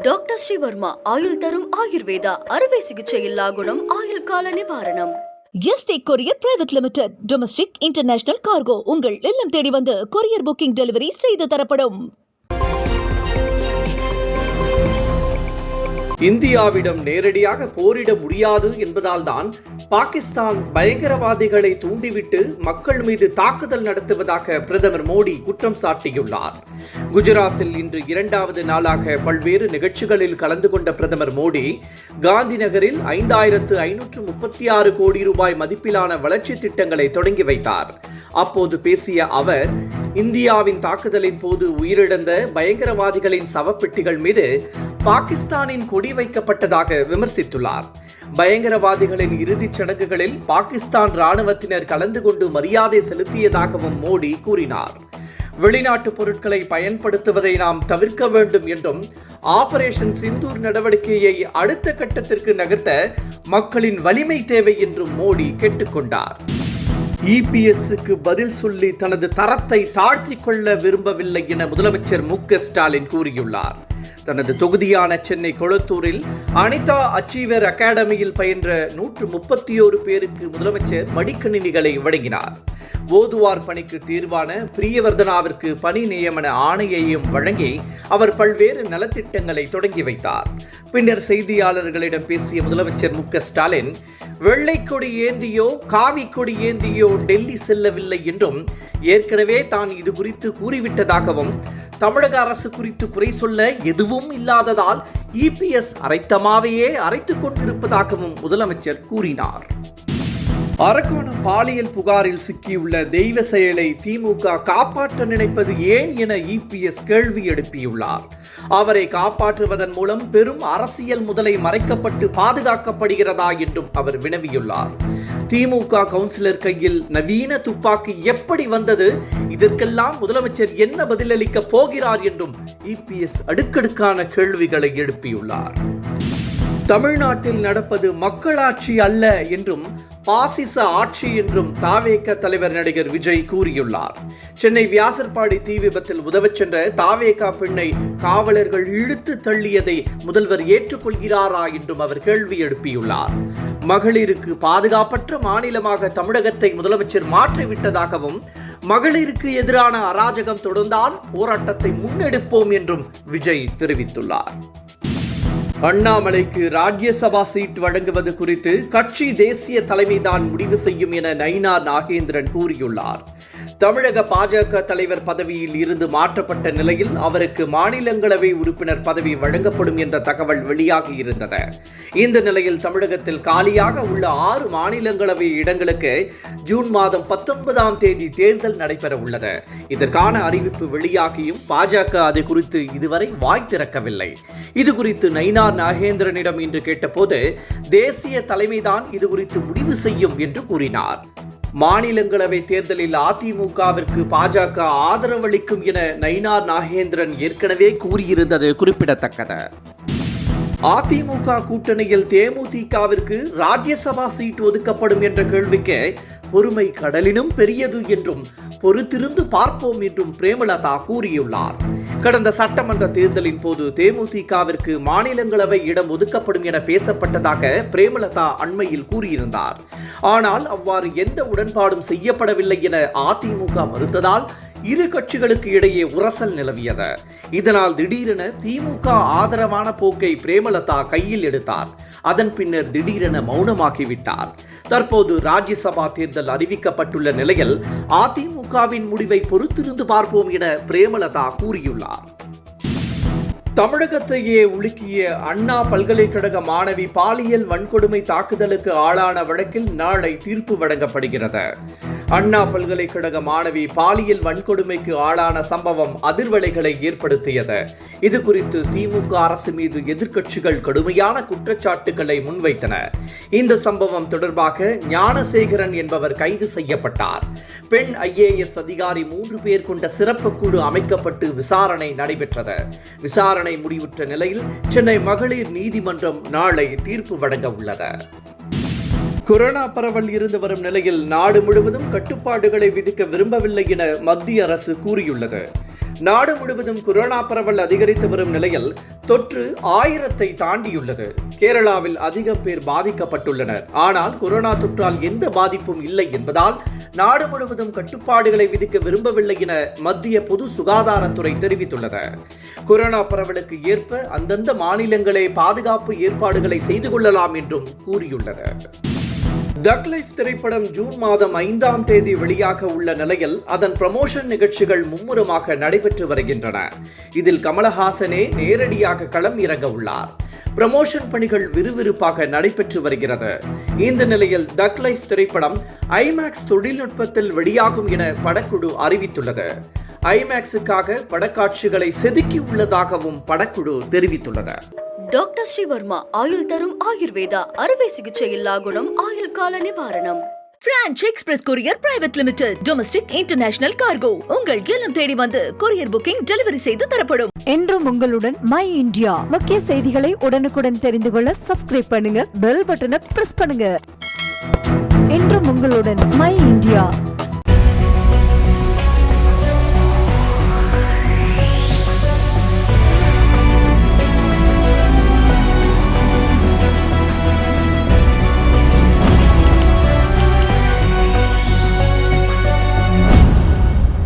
Doctor Sreevarma ஆயுள் தரும் ஆயுர்வேதா அறுவை சிகிச்சை இல்லா குணம் ஆயுள் கால நிவாரணம். Yesterday courier private limited. Domestic international cargo உங்கள் இல்லம் தேடி வந்து கொரியர் புக்கிங் டெலிவரி செய்து தரப்படும். இந்தியாவிடம் நேரடியாக போரிட முடியாது என்பதால்தான் பாகிஸ்தான் பயங்கரவாதிகளை தூண்டிவிட்டு மக்கள் மீது தாக்குதல் நடத்துவதாக பிரதமர் மோடி குற்றம் சாட்டியுள்ளார். குஜராத்தில் இன்று 2வது நாளாக பல்வேறு நிகழ்ச்சிகளில் கலந்து கொண்ட பிரதமர் மோடி காந்தி நகரில் 5536 கோடி ரூபாய் மதிப்பிலான வளர்ச்சி திட்டங்களை தொடங்கி வைத்தார். அப்போது பேசிய அவர், இந்தியாவின் தாக்குதலின் போது உயிரிழந்த பயங்கரவாதிகளின் சவப்பெட்டிகள் மீது பாகிஸ்தானின் கொடி வைக்கப்பட்டதாக விமர்சித்துள்ளார். பயங்கரவாதிகளின் இறுதிச் சடங்குகளில் பாகிஸ்தான் ராணுவத்தினர் கலந்து கொண்டு மரியாதை செலுத்தியதாகவும் மோடி கூறினார். வெளிநாட்டு பொருட்களை பயன்படுத்துவதை நாம் தவிர்க்க வேண்டும் என்றும் ஆபரேஷன் சிந்தூர் நடவடிக்கையை அடுத்த கட்டத்திற்கு நகர்த்த மக்களின் வலிமை தேவை என்றும் மோடி கேட்டுக்கொண்டார். இபிஎஸ்க்கு பதில் சொல்லி தனது தரத்தை தாழ்த்திக் கொள்ள விரும்பவில்லை என முதலமைச்சர் மு.க. ஸ்டாலின் கூறியுள்ளார். தனது தொகுதியான சென்னை கொளத்தூரில் அனிதா அச்சீவர் அகாடமியில் பயின்ற 131 பேருக்கு முதலமைச்சர் மடிக்கணினிகளை வழங்கினார். ஓதுவார் பணிக்கு தீர்வான பிரியவர்தனாவிற்கு பணி நியமன ஆணையையும் வழங்கி அவர் பல்வேறு நலத்திட்டங்களை தொடங்கி வைத்தார். பின்னர் செய்தியாளர்களிடம் பேசிய முதலமைச்சர் மு.க. ஸ்டாலின், வெள்ளை கொடி ஏந்தியோ காவி கொடி ஏந்தியோ டெல்லி செல்லவில்லை என்றும் ஏற்கனவே தான் இது குறித்து கூறிவிட்டதாகவும் தமிழக அரசு குறித்து குறை சொல்ல எதுவும் இல்லாததால் இபிஎஸ் அரைத்தமாவையே அரைத்துக் கொண்டிருப்பதாகவும் முதலமைச்சர் கூறினார். அரக்கோணம் பாலியல் புகாரில் சிக்கியுள்ள தெய்வ செயலை திமுக காப்பாற்ற நினைப்பது ஏன் என இபிஎஸ் கேள்வி எழுப்பியுள்ளார். அவரை காப்பாற்றுவதன் மூலம் பெரும் அரசியல் முதலை மறைக்கப்பட்டு பாதுகாக்கப்படுகிறதா என்றும் அவர் வினவியுள்ளார். திமுக கவுன்சிலர் கையில் நவீன துப்பாக்கி எப்படி வந்தது, இதற்கெல்லாம் முதலமைச்சர் என்ன பதிலளிக்க போகிறார் என்றும் இபிஎஸ் அடுக்கடுக்கான கேள்விகளை எழுப்பியுள்ளார். தமிழ்நாட்டில் நடப்பது மக்களாட்சி அல்ல என்றும் பாசிச ஆட்சி என்றும் தாவேக தலைவர் நடிகர் விஜய் கூறியுள்ளார். சென்னை வியாசர்பாடி தீ விபத்தில் உதவச் சென்ற தாவேக பெண்ணை காவலர்கள் இழுத்து தள்ளியதை முதல்வர் ஏற்றுக்கொள்கிறாரா என்றும் அவர் கேள்வி எழுப்பியுள்ளார். மகளிருக்கு பாதுகாப்பற்ற மாநிலமாக தமிழகத்தை முதலமைச்சர் மாற்றிவிட்டதாகவும் மகளிருக்கு எதிரான அராஜகம் தொடர்ந்தால் போராட்டத்தை முன்னெடுப்போம் என்றும் விஜய் தெரிவித்துள்ளார். அண்ணாமலைக்கு ராஜ்யசபா சீட் வழங்குவது குறித்து கட்சி தேசிய தலைமைதான் முடிவு செய்யும் என நயினார் நாகேந்திரன் கூறியுள்ளார். தமிழக பாஜக தலைவர் பதவியில் இருந்து மாற்றப்பட்ட நிலையில் அவருக்கு மாநிலங்களவை உறுப்பினர் பதவி வழங்கப்படும் என்ற தகவல் வெளியாகி இருந்தது. இந்த நிலையில் தமிழகத்தில் காலியாக உள்ள 6 மாநிலங்களவை இடங்களுக்கு ஜூன் மாதம் 19ஆம் தேதி தேர்தல் நடைபெற உள்ளது. இதற்கான அறிவிப்பு வெளியாகியும் பாஜக அது குறித்து இதுவரை வாய் திறக்கவில்லை. இது குறித்து நயினார் நாகேந்திரனிடம் இன்று கேட்டபோது தேசிய தலைமைதான் இது குறித்து முடிவு செய்யும் என்று கூறினார். மாநிலங்களவை தேர்தலில் அதிமுகவிற்கு பாஜக ஆதரவளிக்கும் என நயினார் நாகேந்திரன் ஏற்கனவே கூறியிருந்தது குறிப்பிடத்தக்கது. அதிமுக கூட்டணியில் தேமுதிகவிற்கு ராஜ்யசபா சீட் ஒதுக்கப்படும் என்ற கேள்விக்கு பொறுமை கடலினும் பெரியது என்றும் பொறுத்திருந்து பார்ப்போம் என்றும் பிரேமலதா கூறியுள்ளார். கடந்த சட்டமன்ற தேர்தலின் போது தேமுதிகவிற்கு மாநிலங்களவை இடம் ஒதுக்கப்படும் என பேசப்பட்டதாக பிரேமலதா அண்மையில் கூறியிருந்தார். ஆனால் அவ்வாறு எந்த உடன்பாடும் செய்யப்படவில்லை என அதிமுக மறுத்ததால் இரு கட்சிகளுக்கு இடையே உரசல் நிலவியது. இதனால் திடீரென திமுக ஆதரவான போக்கை பிரேமலதா கையில் எடுத்தார். அதன் பின்னர் திடீரென மௌனமாகிவிட்டார். தற்போது ராஜ்யசபா தேர்தல் அறிவிக்கப்பட்டுள்ள நிலையில் அதிமுகவின் முடிவை பொறுத்திருந்து பார்ப்போம் என பிரேமலதா கூறியுள்ளார். தமிழகத்தையே உலுக்கிய அண்ணா பல்கலைக்கழக மாணவி பாலியல் வன்கொடுமை தாக்குதலுக்கு ஆளான வழக்கில் நாளை தீர்ப்பு வழங்கப்படுகிறது. அண்ணா பல்கலைக்கழக மாணவி பாலியல் வன்கொடுமைக்கு ஆளான சம்பவம் அதிர்வலைகளை ஏற்படுத்தியது. இது குறித்து திமுக அரசு மீது எதிர்க்கட்சிகள் கடுமையான குற்றச்சாட்டுகளை முன்வைத்தன. இந்த சம்பவம் தொடர்பாக ஞானசேகரன் என்பவர் கைது செய்யப்பட்டார். பெண் IAS அதிகாரி 3 பேர் கொண்ட சிறப்பு குழு அமைக்கப்பட்டு விசாரணை நடைபெற்றது. விசாரணை முடிவுற்ற நிலையில் சென்னை மகளிர் நீதிமன்றம் நாளை தீர்ப்பு வழங்க உள்ளது. கொரோனா பரவல் இருந்து வரும் நிலையில் நாடு முழுவதும் கட்டுப்பாடுகளை விதிக்க விரும்பவில்லை என மத்திய அரசு கூறியுள்ளது. நாடு முழுவதும் கொரோனா பரவல் அதிகரித்து வரும் நிலையில் தொற்று 1000-ஐ தாண்டியுள்ளது. கேரளாவில் அதிகம் பேர் பாதிக்கப்பட்டுள்ளனர். ஆனால் கொரோனா தொற்றால் எந்த பாதிப்பும் இல்லை என்பதால் நாடு முழுவதும் கட்டுப்பாடுகளை விதிக்க விரும்பவில்லை என மத்திய பொது சுகாதாரத்துறை தெரிவித்துள்ளது. கொரோனா பரவலுக்கு ஏற்ப அந்தந்த மாநிலங்களே பாதுகாப்பு ஏற்பாடுகளை செய்து கொள்ளலாம் என்றும் கூறியுள்ளது. தக் லைஃப் திரைப்படம் ஜூன் மாதம் 5ஆம் தேதி வெளியாக உள்ள நிலையில் அதன் ப்ரமோஷன் நிகழ்ச்சிகள் மும்முரமாக நடைபெற்று வருகின்றன. இதில் கமலஹாசனே நேரடியாக களம் இறங்க உள்ளார். ப்ரமோஷன் பணிகள் விறுவிறுப்பாக நடைபெற்று வருகிறது. இந்த நிலையில் தக் லைஃப் திரைப்படம் ஐமேக்ஸ் தொழில்நுட்பத்தில் வெளியாகும் என படக்குழு அறிவித்துள்ளது. ஐமேக்ஸுக்காக படக்காட்சிகளை செதுக்கி உள்ளதாகவும் படக்குழு தெரிவித்துள்ளது. டாக்டர் ஸ்ரீவர்மா ஆயுள் தரும் ஆயுர்வேதா அறுவை சிகிச்சை இல்லா குணம் ஆயுள் கால நிவாரணம். Branch express courier private limited domestic international cargo உங்கள் இல்லம் தேடி வந்து கொரியர் புக்கிங் டெலிவரி செய்து தரப்படும். என்றும் உங்களுடன் மை இந்தியா. முக்கிய செய்திகளை உடனுக்குடன் தெரிந்து கொள்ள சப்ஸ்கிரைப் பண்ணுங்க, பெல் பட்டனை பிரஸ் பண்ணுங்க. என்றும் உங்களுடன் மை இந்தியா.